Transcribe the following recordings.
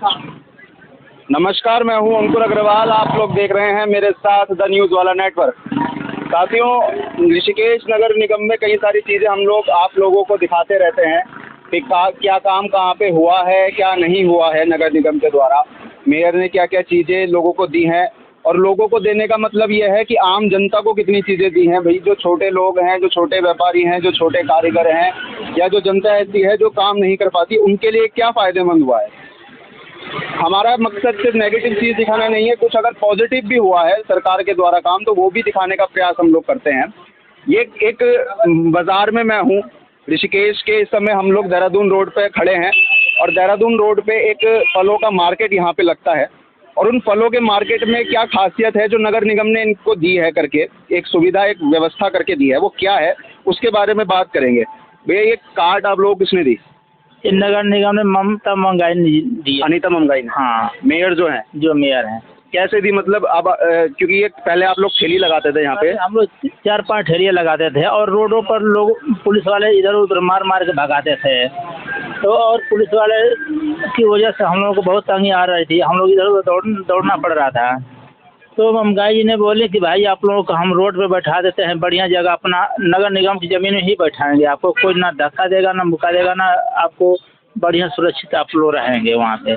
नमस्कार, मैं हूं अंकुर अग्रवाल। आप लोग देख रहे हैं मेरे साथ द न्यूज़ वाला नेटवर्क। साथियों, ऋषिकेश नगर निगम में कई सारी चीज़ें हम लोग आप लोगों को दिखाते रहते हैं कि क्या काम कहाँ पे हुआ है, क्या नहीं हुआ है। नगर निगम के द्वारा मेयर ने क्या क्या चीज़ें लोगों को दी हैं, और लोगों को देने का मतलब ये है कि आम जनता को कितनी चीज़ें दी हैं। भाई, जो छोटे लोग हैं, जो छोटे व्यापारी हैं, जो छोटे कारीगर हैं, या जो जनता ऐसी है जो काम नहीं कर पाती, उनके लिए क्या फ़ायदेमंद हुआ है। हमारा मकसद सिर्फ नेगेटिव चीज़ दिखाना नहीं है, कुछ अगर पॉजिटिव भी हुआ है सरकार के द्वारा काम, तो वो भी दिखाने का प्रयास हम लोग करते हैं। ये एक बाज़ार में मैं हूँ ऋषिकेश के। इस समय हम लोग देहरादून रोड पे खड़े हैं, और देहरादून रोड पे एक फलों का मार्केट यहाँ पे लगता है। और उन फलों के मार्केट में क्या खासियत है जो नगर निगम ने इनको दी है करके, एक सुविधा, एक व्यवस्था करके दी है, वो क्या है उसके बारे में बात करेंगे। भैया, ये कार्ड आप लोगों को किसने दी? नगर निगम ने ममता मंगाई दी। अनीता मंगाई ने। हाँ, मेयर जो है, जो मेयर हैं। कैसे दी? मतलब अब क्योंकि ये पहले आप लोग ठेली लगाते थे यहाँ पे। हम लोग 4-5 ठेलियाँ लगाते थे, और रोडों पर लोग, पुलिस वाले इधर उधर मार मार के भगाते थे। तो और पुलिस वाले की वजह से हम लोगों को बहुत तंगी आ रही थी, हम लोग इधर उधर दौड़ना पड़ रहा था। तो मंगाई जी ने बोले कि भाई, आप लोगों को हम रोड पे बैठा देते हैं, बढ़िया जगह, अपना नगर निगम की ज़मीन में ही बैठाएंगे। आपको कोई ना धक्का देगा, ना मुका देगा, ना आपको, बढ़िया सुरक्षित आप लोग रहेंगे वहाँ पे।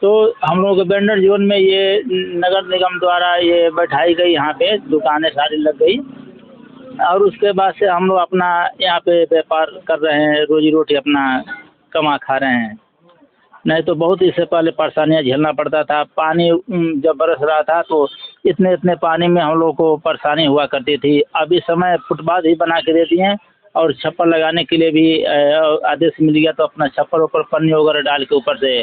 तो हम लोगों के वेंडर जोन में ये नगर निगम द्वारा ये बैठाई गई, यहाँ पे दुकानें सारी लग गई, और उसके बाद से हम लोग अपना यहाँ पे व्यापार कर रहे हैं, रोजी रोटी अपना कमा खा रहे हैं। नहीं तो बहुत इससे पहले परेशानियाँ झेलना पड़ता था। पानी जब बरस रहा था तो इतने इतने पानी में हम लोग को परेशानी हुआ करती थी। अब इस समय फुटपाथ ही बना के देती हैं, और छप्पर लगाने के लिए भी आदेश मिल गया, तो अपना छप्पर ऊपर पन्नी वगैरह डाल के ऊपर से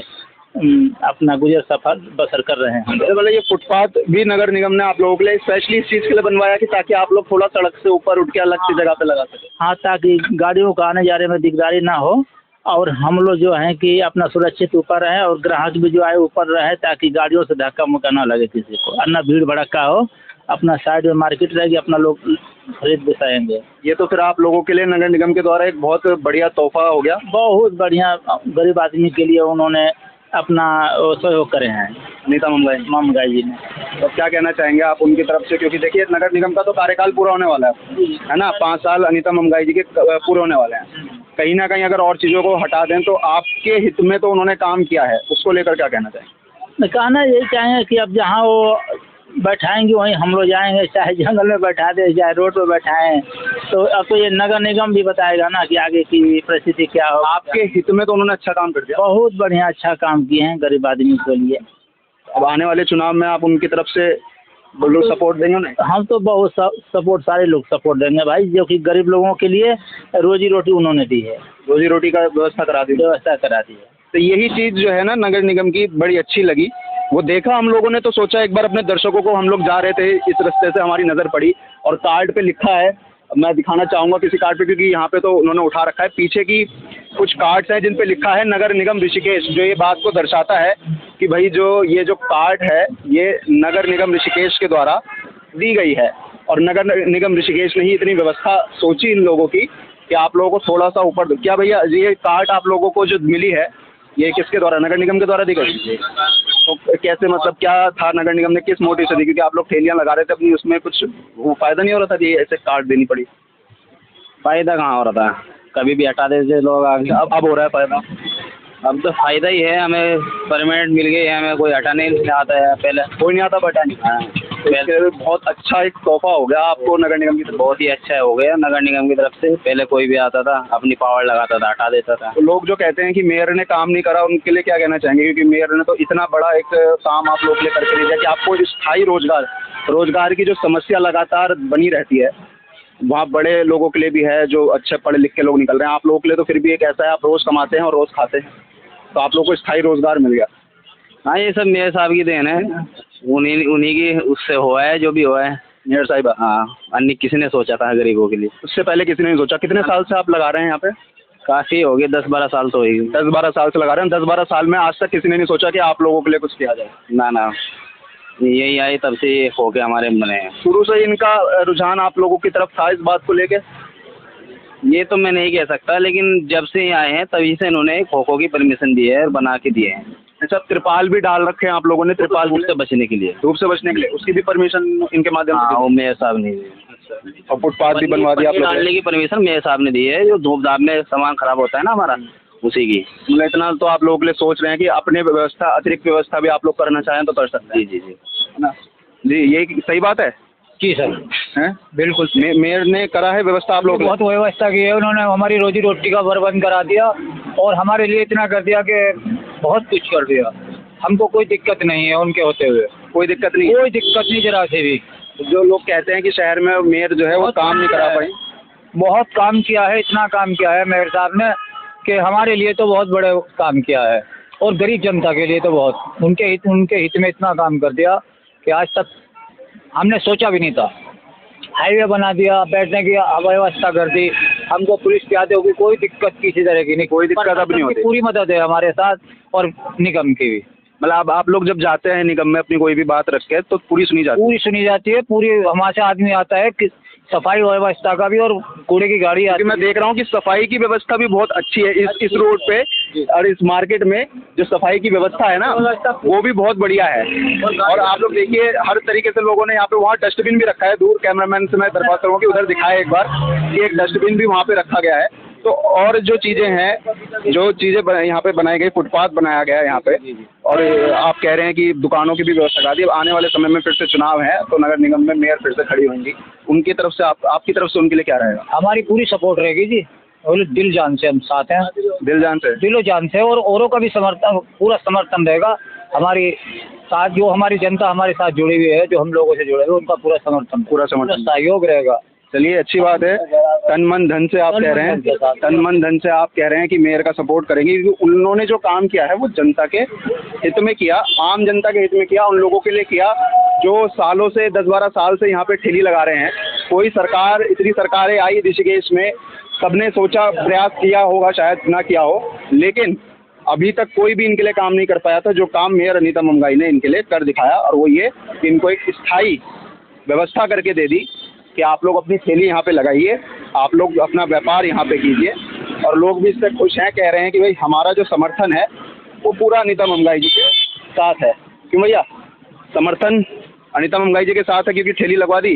अपना गुजर सफर बसर कर रहे हैं। मतलब ये फुटपाथ भी नगर निगम ने आप लोगों के लिए स्पेशली इस चीज़ के लिए बनवाया कि ताकि आप लोग थोड़ा सड़क से ऊपर उठ के अलग सी जगह पे लगा सकें। हाँ, ताकि गाड़ियों का आने जाने में दिकदारी ना हो, और हम लोग जो हैं कि अपना सुरक्षित ऊपर रहें, और ग्राहक भी जो आए ऊपर रहे, ताकि गाड़ियों से धक्का मुक्का ना लगे किसी को, और ना भीड़ भड़का हो। अपना साइड में मार्केट रहेगी, अपना लोग खरीद बिसाएंगे। ये तो फिर आप लोगों के लिए नगर निगम के द्वारा एक बहुत बढ़िया तोहफा हो गया। बहुत बढ़िया, गरीब आदमी के लिए उन्होंने अपना सहयोग करे हैं, अनीता मंगाई जी ने। तो क्या कहना चाहेंगे आप उनकी तरफ से? क्योंकि देखिए, नगर निगम का तो कार्यकाल पूरा होने वाला है ना। 5 साल अनीता मंगाई जी के पूरे होने वाले हैं। कहीं ना कहीं अगर और चीज़ों को हटा दें तो आपके हित में तो उन्होंने काम किया है, उसको लेकर क्या कहना चाहेंगे? कहना यही चाहेंगे कि अब जहाँ वो बैठाएंगे वहीं हम लोग जाएंगे, चाहे जंगल में बैठा दे, चाहे रोड पर बैठाएं। तो अब तो ये नगर निगम भी बताएगा ना कि आगे की परिस्थिति क्या हो। आपके हित में तो उन्होंने अच्छा काम कर दिया। बहुत बढ़िया, अच्छा काम किए हैं गरीब आदमी के लिए। अब आने वाले चुनाव में आप उनकी तरफ से लोग सपोर्ट देंगे ना? हम तो बहुत सपोर्ट, सारे लोग सपोर्ट देंगे भाई, जो कि गरीब लोगों के लिए रोजी रोटी उन्होंने दी है, रोजी रोटी का व्यवस्था करा दी है। तो यही चीज़ जो है ना नगर निगम की बड़ी अच्छी लगी। वो देखा हम लोगों ने, तो सोचा एक बार अपने दर्शकों को, हम लोग जा रहे थे इस रास्ते से, हमारी नज़र पड़ी और कार्ड पे लिखा है, मैं दिखाना चाहूँगा किसी कार्ड पे, क्योंकि यहाँ पे तो उन्होंने उठा रखा है। पीछे की कुछ कार्ड्स हैं जिन पे लिखा है नगर निगम ऋषिकेश, जो ये बात को दर्शाता है कि भाई ये जो कार्ड है ये नगर निगम ऋषिकेश के द्वारा दी गई है। और नगर निगम ऋषिकेश ने ही इतनी व्यवस्था सोची इन लोगों की कि आप लोगों को थोड़ा सा ऊपर। क्या भैया, ये कार्ड आप लोगों को जो मिली है, ये किसके द्वारा? नगर निगम के द्वारा दी गई। तो कैसे, मतलब क्या था, नगर निगम ने किस मोटिव से दी? क्योंकि आप लोग ठेलियाँ लगा रहे थे अपनी, उसमें कुछ वो फ़ायदा नहीं हो रहा था कि ऐसे कार्ड देनी पड़ी? फ़ायदा कहाँ हो रहा था, कभी भी हटा देते लोग आगे। अब हो रहा है फ़ायदा। अब तो फ़ायदा ही है, हमें परमानेंट मिल गई है, हमें कोई हटाने नहीं आता है। पहले कोई नहीं आता बटाने। हाँ, तो बहुत अच्छा एक तोहफा हो गया आपको नगर निगम की तरफ। बहुत ही अच्छा हो गया नगर निगम की तरफ से। पहले कोई भी आता था, अपनी पावर लगाता था, हटा देता था। तो लोग जो कहते हैं कि मेयर ने काम नहीं करा, उनके लिए क्या कहना चाहेंगे? क्योंकि मेयर ने तो इतना बड़ा एक काम आप लोग के लिए करके दिया कि आपको स्थायी रोजगार की जो समस्या लगातार बनी रहती है, वहाँ बड़े लोगों के लिए भी है, जो अच्छे पढ़े लिख के लोग निकल रहे हैं। आप लोगों के लिए तो फिर भी एक ऐसा है, आप रोज़ कमाते हैं और रोज़ खाते हैं, तो आप लोगों को स्थायी रोजगार मिल गया। हाँ, ये सब मेयर साहब की देन है, उन्हीं की उससे हुआ है जो भी हुआ है। मेयर साहिबा। हाँ, अन्य किसी ने सोचा था गरीबों के लिए? उससे पहले किसी ने नहीं सोचा। कितने साल से आप लगा रहे हैं यहाँ पे? काफ़ी हो गए, 10-12 साल तो होगी। 10-12 साल से लगा रहे हैं। 10-12 साल में आज तक किसी ने नहीं सोचा कि आप लोगों के लिए कुछ किया जाए? ना, यही आई तब से हो के हमारे बने। शुरू से इनका रुझान आप लोगों की तरफ था इस बात को लेके? ये तो मैं नहीं कह सकता, लेकिन जब से ये आए हैं तभी से इन्होंने खो-खो की परमिशन दी है और बना के दिए हैं। अच्छा, त्रिपाल भी डाल रखे हैं आप लोगों ने? त्रिपाल धूप से बचने के लिए। धूप से बचने के लिए उसकी भी परमिशन इनके माध्यम से? हाँ, वो मेयर साहब ने दी है। और फुटपाथ भी बनवा दिया आप पन्नी लोगों ने? डालने की परमिशन मेयर साहब ने दी है, जो धूप धाप में सामान खराब होता है ना हमारा, उसी की। मतलब इतना तो आप लोगों के लिए सोच रहे हैं कि अपने व्यवस्था, अतिरिक्त व्यवस्था भी आप लोग करना चाहें तो कर सकते हैं। जी जी जी। है ना जी, ये सही बात है? जी सर, हैं? बिल्कुल। मेयर ने करा है व्यवस्था आप लोगों के लिए? बहुत व्यवस्था की है उन्होंने, हमारी रोजी रोटी का प्रबंध करा दिया और हमारे लिए इतना कर दिया कि बहुत कुछ कर दिया। हमको कोई दिक्कत नहीं है उनके होते हुए, कोई दिक्कत नहीं? कोई दिक्कत नहीं जरा से भी। जो लोग कहते हैं कि शहर में मेयर जो है वो काम नहीं करा पाई। बहुत काम किया है, इतना काम किया है मेयर साहब ने कि हमारे लिए तो बहुत बड़े काम किया है, और गरीब जनता के लिए तो बहुत, उनके हित में इतना काम कर दिया कि आज तक हमने सोचा भी नहीं था। हाईवे बना दिया, बैठने की व्यवस्था कर दी, हमको पुलिस प्यादे की कोई दिक्कत किसी तरह की नहीं, कोई दिक्कत अब नहीं होती? पूरी मदद है हमारे साथ और निगम की भी। मतलब आप लोग जब जाते हैं निगम में अपनी कोई भी बात रख के तो पूरी सुनी जाती है? पूरी सुनी जाती है, पूरी हमारे से आदमी आता है कि सफाई व्यवस्था का भी, और कूड़े की गाड़ी आती क्योंकि मैं देख रहा हूँ कि सफाई की व्यवस्था भी बहुत अच्छी है इस रोड पे और इस मार्केट में। जो सफाई की व्यवस्था है ना वो भी बहुत बढ़िया है। और आप लोग देखिए हर तरीके से लोगों ने यहाँ पे, वहाँ डस्टबिन भी रखा है। दूर कैमरामैन से मैं दरख्वास्त करूँगा कि उधर दिखाए एक बार कि एक डस्टबिन भी वहाँ पे रखा गया है। तो और जो चीज़ें हैं, जो चीज़ें यहाँ पे बनाई गई, फुटपाथ बनाया गया है यहाँ पे, और आप कह रहे हैं कि दुकानों की भी व्यवस्था करा दी। अब आने वाले समय में फिर से चुनाव है तो नगर निगम में मेयर फिर से खड़ी होंगी, उनकी तरफ से आपकी तरफ से उनके लिए क्या रहेगा? हमारी पूरी सपोर्ट रहेगी जी, और दिल जान से हम साथ हैं, दिल जान से? दिलो जान से, और औरों का भी समर्थन, पूरा समर्थन रहेगा हमारी साथ। जो हमारी जनता हमारे साथ जुड़ी हुई है, जो हम लोगों से जुड़े हुए, उनका पूरा समर्थन, पूरा समर्थन, सहयोग रहेगा। चलिए अच्छी बात है। तन मन धन से आप कह रहे हैं, तन मन धन से आप कह रहे हैं कि मेयर का सपोर्ट करेंगे, क्योंकि उन्होंने जो काम किया है वो जनता के हित में किया, आम जनता के हित में किया, उन लोगों के लिए किया जो सालों से 10-12 साल से यहाँ पे ठेली लगा रहे हैं। कोई सरकार, इतनी सरकारें आई ऋषिकेश में, सबने सोचा, प्रयास किया होगा, शायद ना किया हो, लेकिन अभी तक कोई भी इनके लिए काम नहीं कर पाया था जो काम मेयर अनीता मंगाई ने इनके लिए कर दिखाया। और वो ये कि इनको एक स्थायी व्यवस्था करके दे दी कि आप लोग अपनी ठेली यहाँ पे लगाइए, आप लोग अपना व्यापार यहाँ पे कीजिए। और लोग भी इससे खुश हैं, कह रहे हैं कि भाई हमारा जो समर्थन है वो पूरा अनीता मंगाई जी के साथ है। क्यों भैया, समर्थन अनीता मंगाई जी के साथ है क्योंकि ठेली लगवा दी?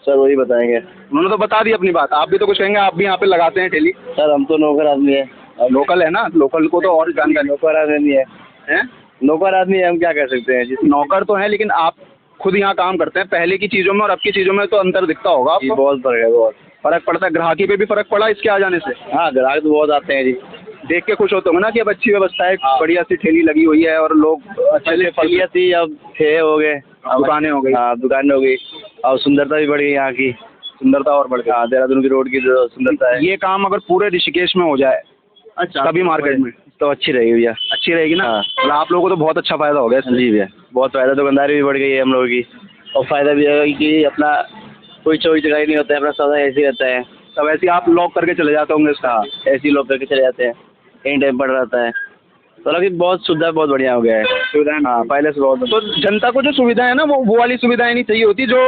सर वही बताएंगे, उन्होंने तो बता दी अपनी बात, आप भी तो कुछ कहेंगे? आप भी यहाँ पे लगाते हैं ठेली? सर हम तो नौकर आदमी है। लोकल है ना, लोकल को तो और जानकारी। नौकर आदमी है, नौकर आदमी है, हम क्या कह सकते हैं? नौकर तो है, लेकिन आप खुद यहाँ काम करते हैं। पहले की चीज़ों में और अब की चीज़ों में तो अंतर दिखता होगा आपको? बहुत फर्क है, बहुत फर्क पड़ता है। ग्राहकी पे भी फर्क पड़ा इसके आ जाने से? हाँ, ग्राहक तो बहुत आते हैं जी। देख के खुश होते होंगे ना कि अब अच्छी व्यवस्था है, बढ़िया सी ठेली लगी हुई है और लोग अच्छे से फलिया थी, अब ठेले हो गए, दुकानें हो गई। हाँ दुकानें हो गई, और सुंदरता भी बढ़ गई यहाँ की, सुंदरता और बढ़ गई। हाँ, देहरादून की रोड की जो सुंदरता है। ये काम अगर पूरे ऋषिकेश में हो जाए, अच्छा, सभी मार्केट में, तो अच्छी रहेगी भैया। अच्छी रहेगी ना? हाँ। मतलब आप लोगों को तो बहुत अच्छा फायदा हो गया इससे। जी भैया, बहुत फायदा, दुकानदारी भी बढ़ गई है हम लोगों की, और फायदा भी है कि अपना कोई चोरी चकारी नहीं होता है, अपना सौदा ऐसे ही रहता है। तब ऐसे आप लॉक करके चले जाते होंगे इसका? हाँ, ऐसे ही लॉक करके चले जाते हैं, एनी टाइम पड़ रहता है। तो लगे बहुत सुविधा बहुत बढ़िया हो गया है, सुविधाएं। हाँ, पहले से बहुत। तो जनता को जो सुविधा है ना वो वाली सुविधाएं नहीं चाहिए होती जो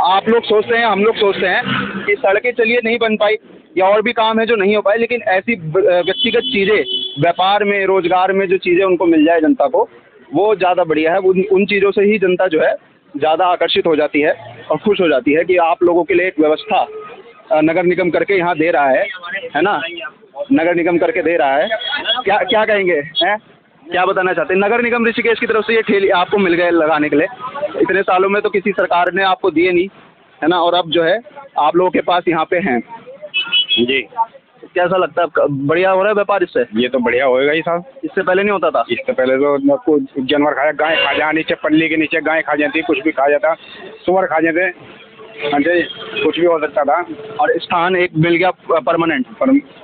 आप लोग सोचते हैं, हम लोग सोचते हैं कि सड़कें चलिए नहीं बन पाई या और भी काम है जो नहीं हो पाए, लेकिन ऐसी व्यक्तिगत चीज़ें, व्यापार में, रोजगार में जो चीज़ें उनको मिल जाए जनता को, वो ज़्यादा बढ़िया है। उन चीज़ों से ही जनता जो है ज़्यादा आकर्षित हो जाती है और खुश हो जाती है कि आप लोगों के लिए एक व्यवस्था नगर निगम करके यहाँ दे रहा है ना? नगर निगम करके दे रहा है। क्या क्या कहेंगे, हैं? क्या बताना चाहते हैं? नगर निगम ऋषिकेश की तरफ से ये ठेली आपको मिल गए लगाने के लिए। इतने सालों में तो किसी सरकार ने आपको दिए नहीं, है ना? और अब जो है आप लोगों के पास यहाँ पे हैं जी। कैसा लगता है? बढ़िया हो रहा है व्यापार इससे? ये तो बढ़िया होएगा ही साहब। इससे पहले नहीं होता था? इससे पहले तो कुछ जानवर खाया, गाय खा जा, नीचे पल्ली के नीचे गाय खा जाती, कुछ भी खा जाता, सुअर खा जाते, कुछ भी हो सकता था। और स्थान एक मिल गया परमानेंट?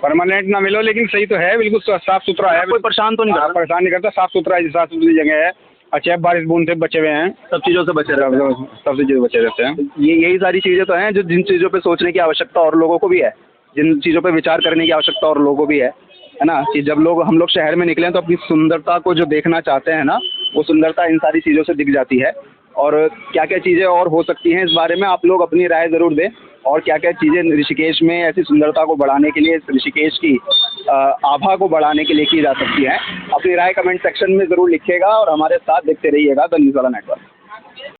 परमानेंट ना मिलो, लेकिन सही तो है, बिल्कुल साफ सुथरा है। कोई परेशान तो नहीं करता? परेशान नहीं करता, साफ सुथरा है, साफ सुथरी जगह है, अच्छे बारिश बूंद से बचे हुए हैं, सब चीज़ों से बचे रहते हैं। सब चीज़ें बचे रहते हैं। यही सारी चीज़ें तो हैं जो जिन चीज़ों पे सोचने की आवश्यकता और लोगों को भी है, जिन चीज़ों पे विचार करने की आवश्यकता और लोगों को भी है ना? कि जब हम लोग शहर में निकलें तो अपनी सुंदरता को जो देखना चाहते हैं ना, वो सुंदरता इन सारी चीज़ों से दिख जाती है। और क्या क्या चीज़ें और हो सकती हैं इस बारे में आप लोग अपनी राय ज़रूर दें, और क्या क्या चीज़ें ऋषिकेश में ऐसी सुंदरता को बढ़ाने के लिए, इस ऋषिकेश की आभा को बढ़ाने के लिए की जा सकती है। अपनी राय कमेंट सेक्शन में ज़रूर लिखिएगा और हमारे साथ देखते रहिएगा द न्यूज़ वाला नेटवर्क।